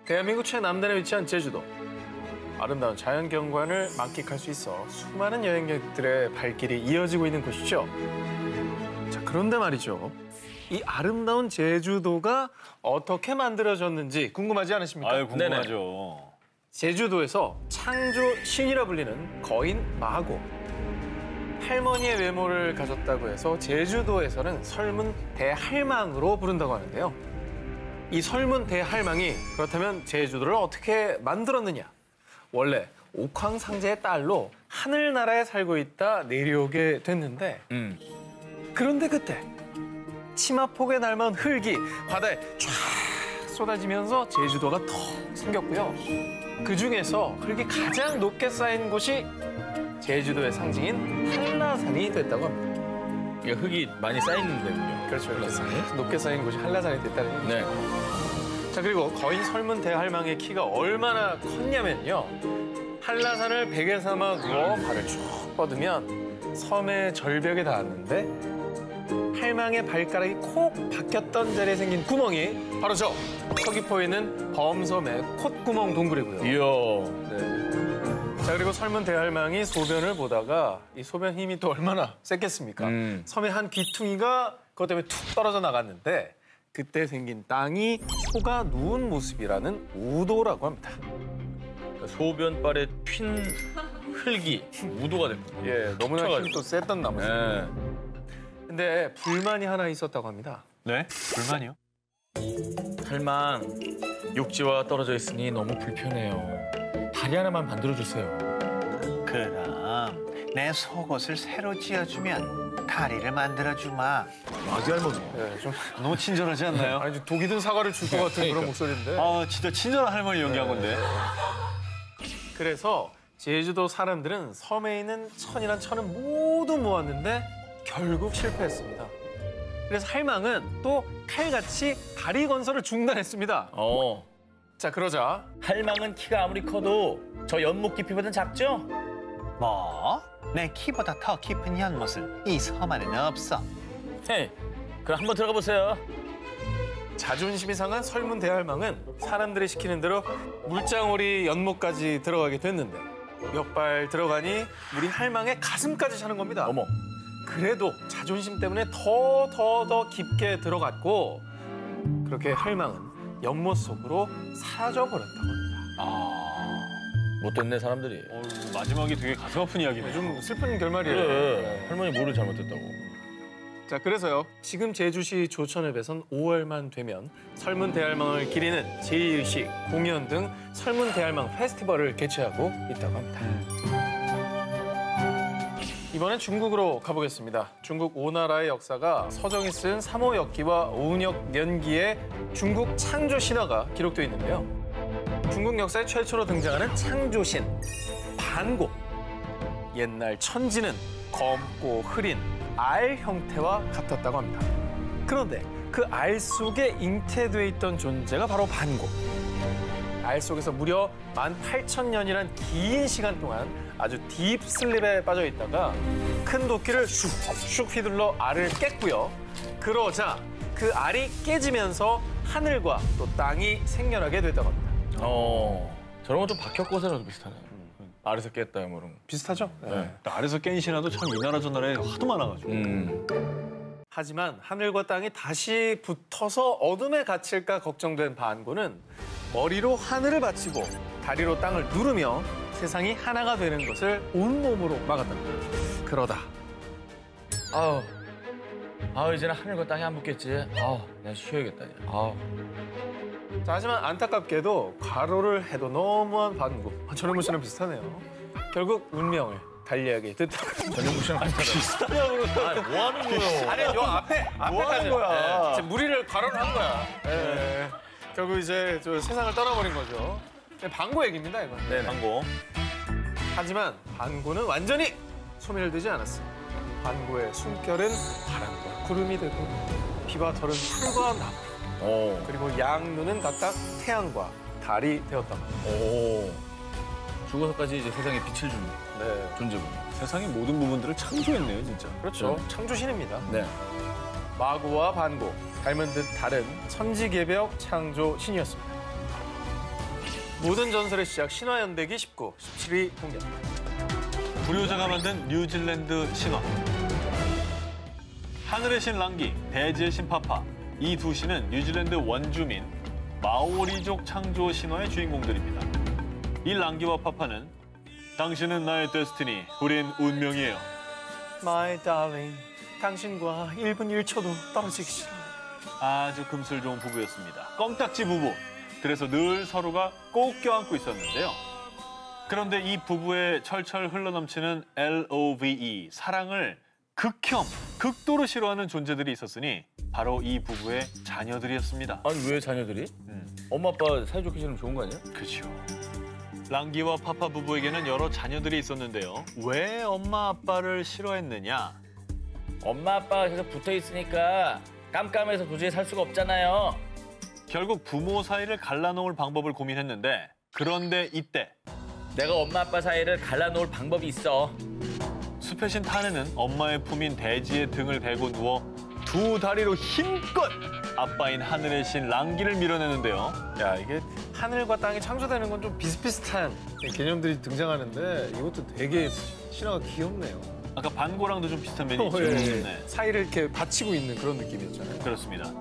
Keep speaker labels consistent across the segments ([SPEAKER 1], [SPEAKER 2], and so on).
[SPEAKER 1] 대한민국 최남단에 위치한 제주도. 아름다운 자연경관을 만끽할 수 있어 수많은 여행객들의 발길이 이어지고 있는 곳이죠. 자, 그런데 말이죠. 이 아름다운 제주도가 어떻게 만들어졌는지 궁금하지 않으십니까?
[SPEAKER 2] 아유, 궁금하죠.
[SPEAKER 1] 네네. 제주도에서 창조 신이라 불리는 거인 마고. 할머니의 외모를 가졌다고 해서 제주도에서는 설문 대할망으로 부른다고 하는데요. 이 설문 대할망이 그렇다면 제주도를 어떻게 만들었느냐? 원래 옥황상제의 딸로 하늘나라에 살고 있다 내려오게 됐는데 그런데 그때 치마폭에 닮은 흙이 바다에 쫙 쏟아지면서 제주도가 더 생겼고요. 그중에서 흙이 가장 높게 쌓인 곳이 제주도의 상징인 한라산이 됐다고 합니다.
[SPEAKER 3] 이게 흙이 많이 쌓이는 데군요.
[SPEAKER 1] 그렇죠. 높게 쌓인 곳이 한라산이 됐다는 얘기죠.
[SPEAKER 3] 네.
[SPEAKER 1] 자, 그리고 거인 설문 대할망의 키가 얼마나 컸냐면요. 한라산을 베개 삼아 누워 발을 쭉 뻗으면 섬의 절벽에 닿았는데 할망의 발가락이 콕 박혔던 자리에 생긴 구멍이 바로 서귀포에 있는 범섬의 콧구멍 동굴이고요.
[SPEAKER 3] 이야.
[SPEAKER 1] 네. 자, 그리고 설문 대할망이 소변을 보다가 이 소변 힘이 또 얼마나 셌겠습니까? 섬의 한 귀퉁이가 그것 때문에 툭 떨어져 나갔는데 그때 생긴 땅이 소가 누운 모습이라는 우도라고 합니다.
[SPEAKER 3] 그러니까 소변발에 튄 흙이 우도가 됐군요.
[SPEAKER 1] 예, 너무나 힘도 셌던 나무죠.
[SPEAKER 3] 네.
[SPEAKER 1] 근데 불만이 하나 있었다고 합니다.
[SPEAKER 2] 네? 불만이요?
[SPEAKER 3] 할망, 육지와 떨어져 있으니 너무 불편해요. 다리 하나만 만들어주세요.
[SPEAKER 4] 그럼 내 속옷을 새로 지어주면 다리를 만들어주마.
[SPEAKER 3] 아기 할머니.
[SPEAKER 1] 예, 좀
[SPEAKER 2] 너무 친절하지 않나요?
[SPEAKER 1] 아니 독이 든 사과를 줄 것 같은 그런 목소리인데.
[SPEAKER 2] 아, 진짜 친절한 할머니 연기한 건데.
[SPEAKER 1] 그래서 제주도 사람들은 섬에 있는 천이란 천을 모두 모았는데 결국 실패했습니다. 그래서 할망은 또 칼같이 다리 건설을 중단했습니다. 자, 그러자
[SPEAKER 3] 할망은 키가 아무리 커도 저 연못 깊이보단 작죠?
[SPEAKER 4] 뭐? 내 키보다 더 깊은 연못은 이 섬 안에는 없어.
[SPEAKER 3] 헤이, 그럼 한번 들어가 보세요.
[SPEAKER 1] 자존심이 상한 설문 대할망은 사람들이 시키는 대로 물장오리 연못까지 들어가게 됐는데 몇 발 들어가니 물이 할망의 가슴까지 차는 겁니다.
[SPEAKER 3] 어머.
[SPEAKER 1] 그래도 자존심 때문에 더 깊게 들어갔고 그렇게 할망은 연못 속으로 사라져버렸다고 합니다.
[SPEAKER 3] 못됐네, 사람들이.
[SPEAKER 2] 마지막이 되게 가슴 아픈 이야기네.
[SPEAKER 1] 좀 슬픈 결말이에요.
[SPEAKER 3] 그래, 할머니 뭐를 잘못했다고.
[SPEAKER 1] 자, 그래서요. 지금 제주시 조천읍에선 5월만 되면 설문 대할망을 기리는 제의식, 공연 등 설문 대할망 페스티벌을 개최하고 있다고 합니다. 이번엔 중국으로 가보겠습니다. 중국 오나라의 역사가 서정이 쓴 삼호역기와 오은역년기의 중국 창조 신화가 기록되어 있는데요. 중국 역사에 최초로 등장하는 창조신, 반고. 옛날 천지는 검고 흐린 알 형태와 같았다고 합니다. 그런데 그 알 속에 잉태돼 있던 존재가 바로 반고. 알 속에서 무려 18,000년이란 긴 시간 동안 아주 딥슬립에 빠져 있다가 큰 도끼를 슉슉 휘둘러 알을 깼고요. 그러자 그 알이 깨지면서 하늘과 또 땅이 생겨나게 됐다고 합니다.
[SPEAKER 3] 저런 건 좀 박혁고사랑 비슷하네. 알에서 깼다, 뭐 이런 거.
[SPEAKER 1] 비슷하죠?
[SPEAKER 3] 네.
[SPEAKER 2] 아래서 깬 신화도 참 이 나라 저 나라에 하도 많아가지고.
[SPEAKER 1] 하지만 하늘과 땅이 다시 붙어서 어둠에 갇힐까 걱정된 반고는 머리로 하늘을 받치고 다리로 땅을 누르며 세상이 하나가 되는 것을 온몸으로 막았답니다. 그러다
[SPEAKER 3] 이제는 하늘과 땅이 안 붙겠지. 내가 쉬어야겠다.
[SPEAKER 1] 자, 하지만 안타깝게도 과로를 해도 너무한 반고. 전현무 씨랑 비슷하네요. 결국 운명을 달리하게 됐다고.
[SPEAKER 3] 전현무 씨랑 비슷하다고. 뭐 하는 거예요?
[SPEAKER 1] 아니, 요
[SPEAKER 2] 뭐 하는 거야?
[SPEAKER 1] 지금 무리를 과로를 한 거야. 네. 결국 이제 저 세상을 떠나버린 거죠. 반고 얘기입니다, 이건.
[SPEAKER 3] 네, 반고.
[SPEAKER 1] 하지만 반고는 완전히 소멸되지 않았습니다. 반고의 숨결은 바람과 구름이 되고 비와 털은 풀과 나무, 그리고 양눈은 각각 태양과 달이 되었다고 합니다.
[SPEAKER 3] 죽어서까지 이제 세상에 빛을 주는 존재군요.
[SPEAKER 2] 세상의 모든 부분들을 창조했네요, 진짜.
[SPEAKER 1] 그렇죠. 창조신입니다.
[SPEAKER 3] 네.
[SPEAKER 1] 마구와 반고, 닮은 듯 다른 천지개벽 창조신이었습니다. 모든 전설의 시작 신화연대기 19, 17위 공개합니다.
[SPEAKER 2] 불효자가 만든 뉴질랜드 신화. 하늘의 신 랑기, 대지의 신 파파. 이 두 신은 뉴질랜드 원주민 마오리족 창조 신화의 주인공들입니다. 이 랑기와 파파는 당신은 나의 데스티니, 우린 운명이에요.
[SPEAKER 1] My darling, 당신과 1분 1초도 떨어지기 싫어.
[SPEAKER 2] 아주 금슬 좋은 부부였습니다. 껌딱지 부부. 그래서 늘 서로가 꼭 껴안고 있었는데요. 그런데 이 부부의 철철 흘러넘치는 LOVE, 사랑을 극도로 싫어하는 존재들이 있었으니 바로 이 부부의 자녀들이었습니다.
[SPEAKER 3] 아니 왜 자녀들이? 엄마 아빠 사이좋게 지내면 좋은 거 아니야?
[SPEAKER 2] 그렇죠. 랑기와 파파 부부에게는 여러 자녀들이 있었는데요. 왜 엄마 아빠를 싫어했느냐?
[SPEAKER 3] 엄마 아빠가 계속 붙어 있으니까 깜깜해서 도저히 살 수가 없잖아요.
[SPEAKER 2] 결국 부모 사이를 갈라놓을 방법을 고민했는데 그런데 이때
[SPEAKER 3] 내가 엄마 아빠 사이를 갈라놓을 방법이 있어.
[SPEAKER 2] 숲의 신 타네는 엄마의 품인 대지의 등을 베고 누워 두 다리로 힘껏 아빠인 하늘의 신 랑기를 밀어내는데요.
[SPEAKER 1] 야, 이게 하늘과 땅이 창조되는 건 좀 비슷비슷한 개념들이 등장하는데 이것도 되게 신화가 귀엽네요.
[SPEAKER 2] 아까 반고랑도 좀 비슷한 면이 있죠.
[SPEAKER 1] 예.
[SPEAKER 2] 네,
[SPEAKER 1] 사이를 이렇게 받치고 있는 그런 느낌이었잖아요.
[SPEAKER 2] 그렇습니다.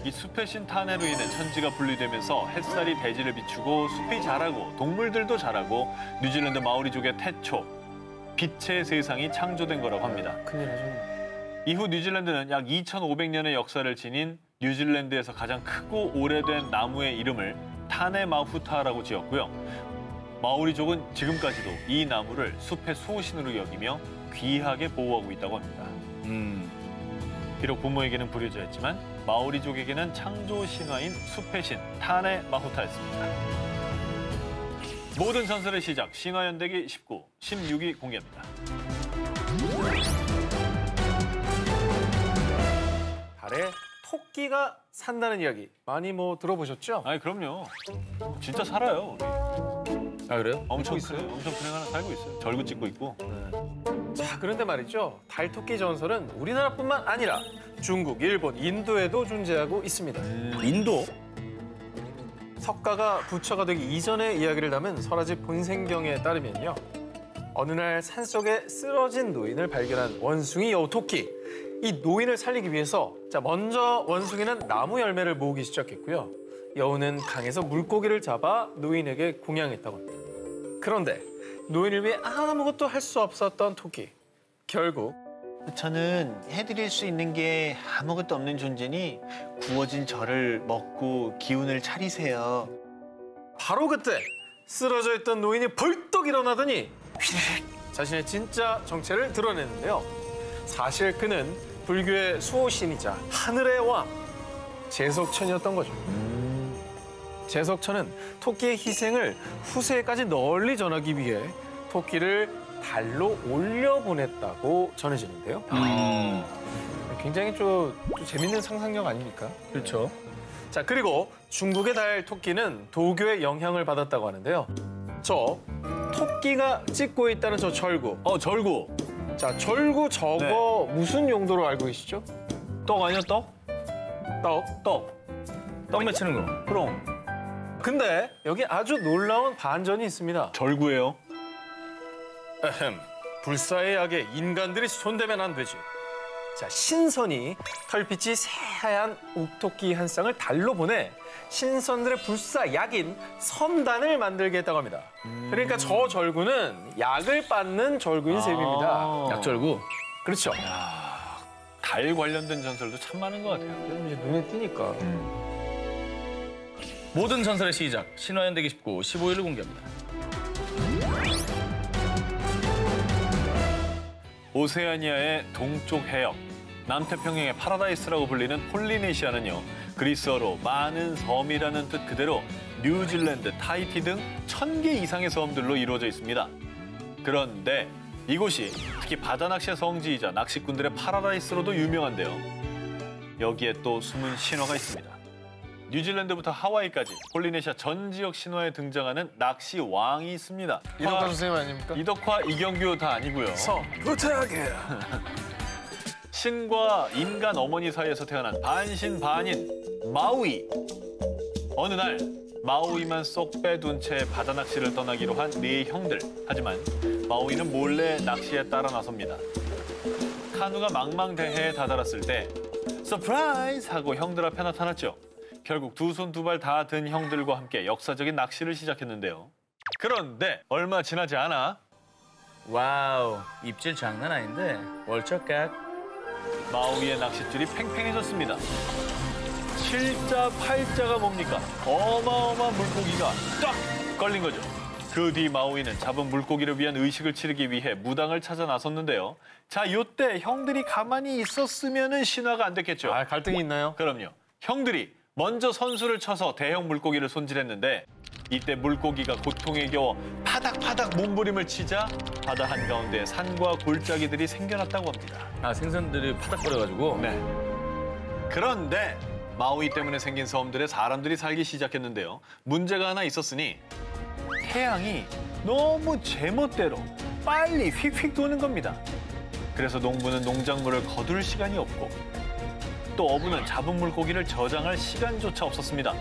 [SPEAKER 2] 이 숲의 신 타네로 인해 천지가 분리되면서 햇살이 대지를 비추고 숲이 자라고 동물들도 자라고 뉴질랜드 마오리족의 태초, 빛의 세상이 창조된 거라고 합니다.
[SPEAKER 1] 큰일 하셨네.
[SPEAKER 2] 이후 뉴질랜드는 약 2,500년의 역사를 지닌 뉴질랜드에서 가장 크고 오래된 나무의 이름을 타네 마후타라고 지었고요. 마오리족은 지금까지도 이 나무를 숲의 수호신으로 여기며 귀하게 보호하고 있다고 합니다. 비록 부모에게는 불효자였지만 마오리족에게는 창조 신화인 숲의 신 타네 마후타였습니다. 모든 전설의 시작 신화연대기 19, 16위 공개합니다.
[SPEAKER 1] 달에 토끼가 산다는 이야기 많이 들어보셨죠?
[SPEAKER 2] 아니 그럼요. 진짜 살아요. 우리.
[SPEAKER 3] 아 그래요?
[SPEAKER 2] 엄청 큰 애 하나 살고 있어요. 절구 찍고 있고.
[SPEAKER 1] 자, 그런데 말이죠. 달토끼 전설은 우리나라뿐만 아니라 중국, 일본, 인도에도 존재하고 있습니다.
[SPEAKER 3] 인도?
[SPEAKER 1] 석가가 부처가 되기 이전의 이야기를 담은 설화지 본생경에 따르면요. 어느 날 산속에 쓰러진 노인을 발견한 원숭이 여우 토끼. 이 노인을 살리기 위해서 먼저 원숭이는 나무 열매를 모으기 시작했고요. 여우는 강에서 물고기를 잡아 노인에게 공양했다고 합니다. 그런데 노인을 위해 아무것도 할 수 없었던 토끼. 결국
[SPEAKER 4] 저는 해드릴 수 있는 게 아무것도 없는 존재니 구워진 저를 먹고 기운을 차리세요.
[SPEAKER 1] 바로 그때 쓰러져 있던 노인이 벌떡 일어나더니 휘릭 자신의 진짜 정체를 드러내는데요. 사실 그는 불교의 수호신이자 하늘의 왕 제석천이었던 거죠. 제석천은 토끼의 희생을 후세까지 널리 전하기 위해 토끼를 달로 올려보냈다고 전해지는데요. 굉장히 좀 재밌는 상상력 아닙니까?
[SPEAKER 3] 그렇죠.
[SPEAKER 1] 자, 그리고 중국의 달 토끼는 도교의 영향을 받았다고 하는데요. 저 토끼가 찍고 있다는 저 절구.
[SPEAKER 2] 절구.
[SPEAKER 1] 자, 절구 저거 무슨 용도로 알고 계시죠?
[SPEAKER 2] 떡 아니야 떡?
[SPEAKER 1] 떡.
[SPEAKER 3] 떡 맺히는 거.
[SPEAKER 2] 그럼.
[SPEAKER 1] 근데 여기 아주 놀라운 반전이 있습니다.
[SPEAKER 2] 절구예요.
[SPEAKER 1] 불사의 약에 인간들이 손대면 안 되지. 자, 신선이 털빛이 새하얀 옥토끼 한 쌍을 달로 보내 신선들의 불사 약인 선단을 만들게 했다고 합니다. 그러니까 저 절구는 약을 빻는 절구인 셈입니다.
[SPEAKER 3] 약절구.
[SPEAKER 1] 그렇죠.
[SPEAKER 2] 달 관련된 전설도 참 많은 것 같아요.
[SPEAKER 1] 이제 눈에 띄니까.
[SPEAKER 3] 모든 전설의 시작 신화연대기 19, 15위를 공개합니다.
[SPEAKER 2] 오세아니아의 동쪽 해역, 남태평양의 파라다이스라고 불리는 폴리네시아는요. 그리스어로 많은 섬이라는 뜻 그대로 뉴질랜드, 타히티 등 1000개 이상의 섬들로 이루어져 있습니다. 그런데 이곳이 특히 바다낚시의 성지이자 낚시꾼들의 파라다이스로도 유명한데요. 여기에 또 숨은 신화가 있습니다. 뉴질랜드부터 하와이까지 폴리네시아 전 지역 신화에 등장하는 낚시 왕이 있습니다.
[SPEAKER 1] 이덕화 선생님 아닙니까?
[SPEAKER 2] 이덕화, 이경규 다 아니고요.
[SPEAKER 1] 부탁해.
[SPEAKER 2] 신과 인간 어머니 사이에서 태어난 반신반인 마우이. 어느 날 마오이만 쏙 빼둔 채 바다 낚시를 떠나기로 한 네 형들. 하지만 마오이는 몰래 낚시에 따라 나섭니다. 카누가 망망대해에 다다랐을 때 서프라이즈 하고 형들 앞에 나타났죠. 결국 두 손 두 발 다 든 형들과 함께 역사적인 낚시를 시작했는데요. 그런데 얼마 지나지 않아
[SPEAKER 3] 와우, 입질 장난 아닌데 월척각.
[SPEAKER 2] 마오이의 낚싯줄이 팽팽해졌습니다. 7자, 8자가 뭡니까? 어마어마한 물고기가 딱 걸린 거죠. 그 뒤 마오이는 잡은 물고기를 위한 의식을 치르기 위해 무당을 찾아 나섰는데요. 자, 이때 형들이 가만히 있었으면은 신화가 안 됐겠죠.
[SPEAKER 1] 아, 갈등이 있나요?
[SPEAKER 2] 그럼요. 형들이 먼저 선수를 쳐서 대형 물고기를 손질했는데 이때 물고기가 고통에 겨워 파닥파닥 몸부림을 치자 바다 한가운데 산과 골짜기들이 생겨났다고 합니다.
[SPEAKER 3] 아, 생선들이 파닥거려가지고.
[SPEAKER 2] 네. 그런데 마오이 때문에 생긴 섬들에 사람들이 살기 시작했는데요. 문제가 하나 있었으니 태양이 너무 제멋대로 빨리 휙휙 도는 겁니다. 그래서 농부는 농작물을 거둘 시간이 없고 또 어부는 잡은 물고기를 저장할 시간조차 없었습니다.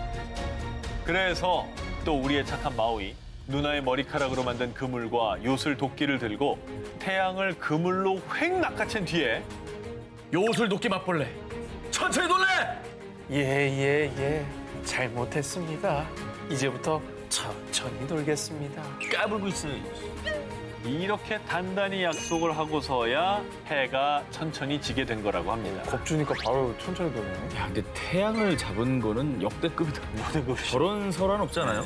[SPEAKER 2] 그래서 또 우리의 착한 마오이, 누나의 머리카락으로 만든 그물과 요술 도끼를 들고 태양을 그물로 획 낚아챈 뒤에
[SPEAKER 3] 요술 도끼 맛볼래. 천천히 돌래.
[SPEAKER 1] 예. 잘못했습니다. 이제부터 천천히 돌겠습니다.
[SPEAKER 3] 까불고 있어.
[SPEAKER 2] 이렇게 단단히 약속을 하고서야 해가 천천히 지게 된 거라고 합니다.
[SPEAKER 1] 겁주니까 바로 천천히 도네요.
[SPEAKER 3] 야, 근데 태양을 잡은 거는 역대급이다. 저런 설화는 없잖아요.